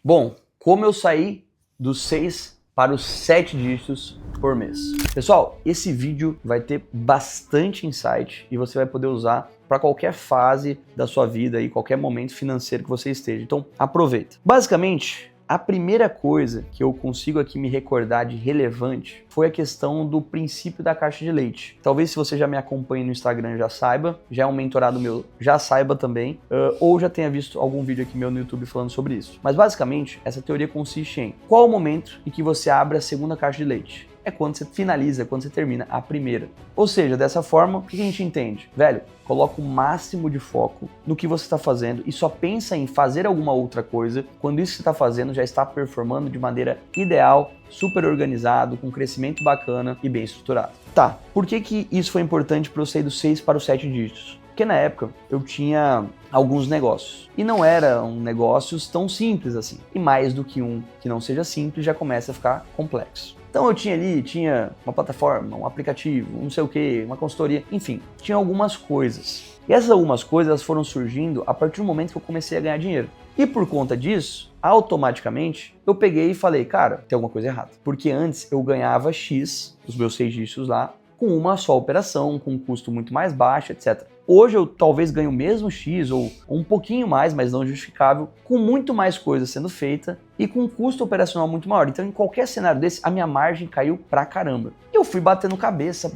Bom, como eu saí dos 6 para os 7 dígitos por mês. Pessoal, esse vídeo vai ter bastante insight e você vai poder usar para qualquer fase da sua vida e qualquer momento financeiro que você esteja. Então, aproveita. Basicamente, a primeira coisa que eu consigo aqui me recordar de relevante foi a questão do princípio da caixa de leite. Talvez se você já me acompanha no Instagram já saiba, já é um mentorado meu, já saiba também, ou já tenha visto algum vídeo aqui meu no YouTube falando sobre isso. Mas basicamente, essa teoria consiste em qual o momento em que você abre a segunda caixa de leite? É quando você finaliza, quando você termina a primeira. Ou seja, dessa forma, o que a gente entende? Velho, coloca o máximo de foco no que você está fazendo e só pensa em fazer alguma outra coisa quando isso que você está fazendo já está performando de maneira ideal, super organizado, com crescimento bacana e bem estruturado. Tá, por que isso foi importante para eu sair dos 6 para os 7 dígitos? Porque na época eu tinha alguns negócios e não eram negócios tão simples assim. E mais do que um que não seja simples já começa a ficar complexo. Então eu tinha uma plataforma, um aplicativo, não sei o que, uma consultoria, enfim, tinha algumas coisas. E essas algumas coisas foram surgindo a partir do momento que eu comecei a ganhar dinheiro. E por conta disso, automaticamente, eu peguei e falei, cara, tem alguma coisa errada. Porque antes eu ganhava X, os meus 6 dígitos lá, com uma só operação, com um custo muito mais baixo, etc. Hoje eu talvez ganhe o mesmo X ou um pouquinho mais, mas não justificável, com muito mais coisa sendo feita e com um custo operacional muito maior. Então, em qualquer cenário desse, a minha margem caiu pra caramba. E eu fui batendo cabeça,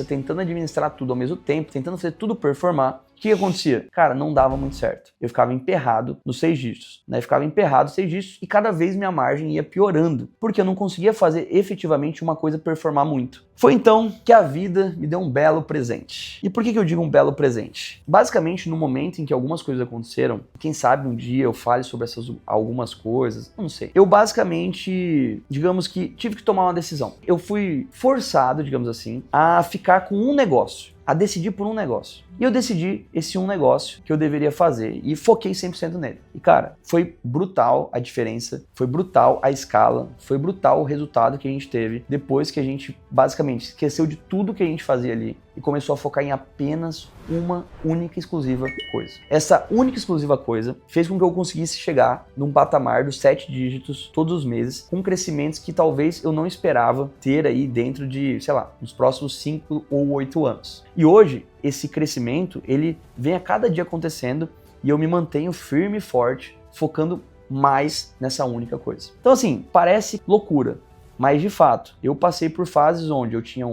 tentando administrar tudo ao mesmo tempo, tentando fazer tudo performar. O que acontecia? Cara, não dava muito certo. Eu ficava emperrado nos 6 dígitos, né? Ficava emperrado nos 6 dígitos e cada vez minha margem ia piorando, porque eu não conseguia fazer efetivamente uma coisa performar muito. Foi então que a vida me deu um belo presente. E por que eu digo um belo presente? Basicamente, no momento em que algumas coisas aconteceram, quem sabe um dia eu fale sobre essas algumas coisas, eu não sei. Eu basicamente, digamos que tive que tomar uma decisão. Eu fui forçado, digamos assim, a ficar com um negócio, a decidir por um negócio. E eu decidi esse um negócio que eu deveria fazer e foquei 100% nele. E cara, foi brutal a diferença, foi brutal a escala, foi brutal o resultado que a gente teve depois que a gente basicamente esqueceu de tudo que a gente fazia ali e começou a focar em apenas uma única exclusiva coisa. Essa única exclusiva coisa fez com que eu conseguisse chegar num patamar dos 7 dígitos todos os meses, com crescimentos que talvez eu não esperava ter aí dentro de, sei lá, nos próximos 5 ou 8 anos. E hoje, esse crescimento, ele vem a cada dia acontecendo e eu me mantenho firme e forte, focando mais nessa única coisa. Então assim, parece loucura, mas de fato, eu passei por fases onde eu tinha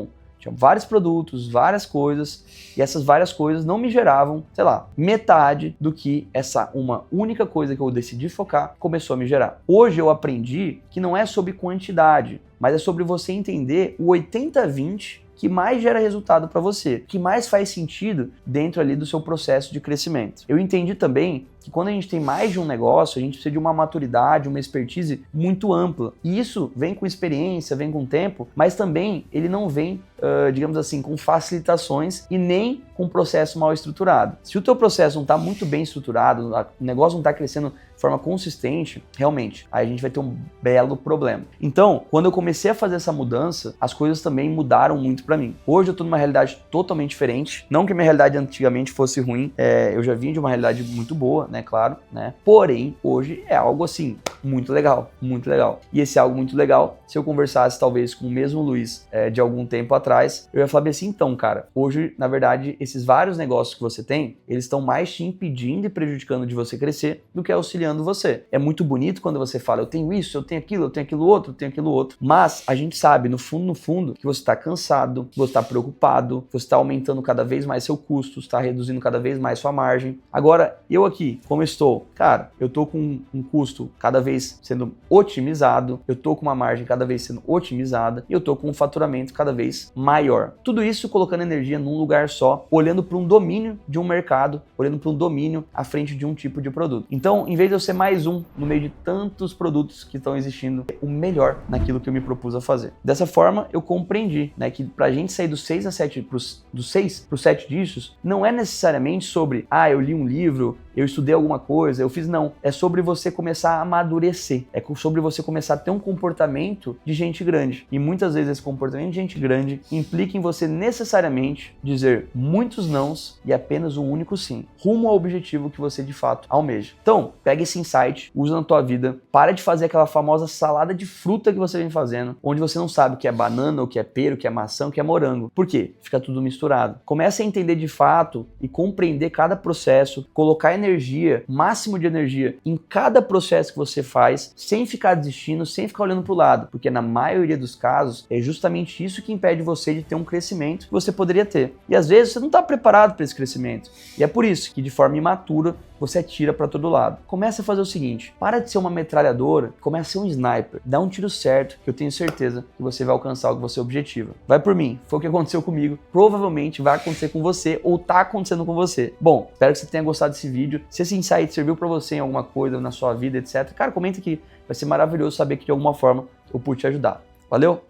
vários produtos, várias coisas, e essas várias coisas não me geravam, sei lá, metade do que essa uma única coisa que eu decidi focar começou a me gerar. Hoje eu aprendi que não é sobre quantidade, mas é sobre você entender o 80-20 que mais gera resultado para você, que mais faz sentido dentro ali do seu processo de crescimento. Eu entendi também que quando a gente tem mais de um negócio, a gente precisa de uma maturidade, uma expertise muito ampla. E isso vem com experiência, vem com tempo, mas também ele não vem, digamos assim, com facilitações e nem com processo mal estruturado. Se o teu processo não está muito bem estruturado, o negócio não está crescendo de forma consistente, realmente, aí a gente vai ter um belo problema. Então, quando eu comecei a fazer essa mudança, as coisas também mudaram muito para mim. Hoje eu tô numa realidade totalmente diferente. Não que a minha realidade antigamente fosse ruim, eu já vinha de uma realidade muito boa, né, claro, né? Porém, hoje é algo assim, muito legal, muito legal. E esse algo muito legal, se eu conversasse talvez com o mesmo Luiz de algum tempo atrás, eu ia falar assim, então, cara, hoje, na verdade, esses vários negócios que você tem, eles estão mais te impedindo e prejudicando de você crescer do que auxiliando você. É muito bonito quando você fala, eu tenho isso, eu tenho aquilo outro, eu tenho aquilo outro. Mas a gente sabe, no fundo, que você está cansado, que você está preocupado, que você está aumentando cada vez mais seu custo, está reduzindo cada vez mais sua margem. Agora, eu aqui, como estou? Cara, eu estou com um custo cada vez sendo otimizado, eu estou com uma margem cada vez sendo otimizada e eu estou com um faturamento cada vez maior. Tudo isso colocando energia num lugar só, olhando para um domínio de um mercado, olhando para um domínio à frente de um tipo de produto. Então, em vez de eu ser mais um no meio de tantos produtos que estão existindo, o melhor naquilo que eu me propus a fazer. Dessa forma, eu compreendi, né, que pra gente sair dos 6 a 7, dos 6 para os 7 dígitos, não é necessariamente sobre, eu li um livro, eu estudei alguma coisa, eu fiz, não. É sobre você começar a amadurecer. É sobre você começar a ter um comportamento de gente grande. E muitas vezes esse comportamento de gente grande implica em você necessariamente dizer muitos nãos e apenas um único sim, rumo ao objetivo que você de fato almeja. Então, pega esse insight, usa na tua vida, para de fazer aquela famosa salada de fruta que você vem fazendo, onde você não sabe o que é banana, o que é pera, o que é maçã, o que é morango. Por quê? Fica tudo misturado. Comece a entender de fato e compreender cada processo, colocar energia, máximo de energia, em cada processo que você faz, sem ficar desistindo, sem ficar olhando para o lado, porque na maioria dos casos é justamente isso que impede você de ter um crescimento que você poderia ter. E às vezes você não está preparado para esse crescimento. E é por isso que de forma imatura você atira para todo lado. Comece a fazer o seguinte, para de ser uma metralhadora, comece a ser um sniper. Dá um tiro certo, que eu tenho certeza que você vai alcançar o que você objetiva. Vai por mim, foi o que aconteceu comigo, provavelmente vai acontecer com você ou tá acontecendo com você. Bom, espero que você tenha gostado desse vídeo. Se esse insight serviu para você em alguma coisa na sua vida, etc. Cara, comenta aqui, vai ser maravilhoso saber que de alguma forma eu pude te ajudar. Valeu?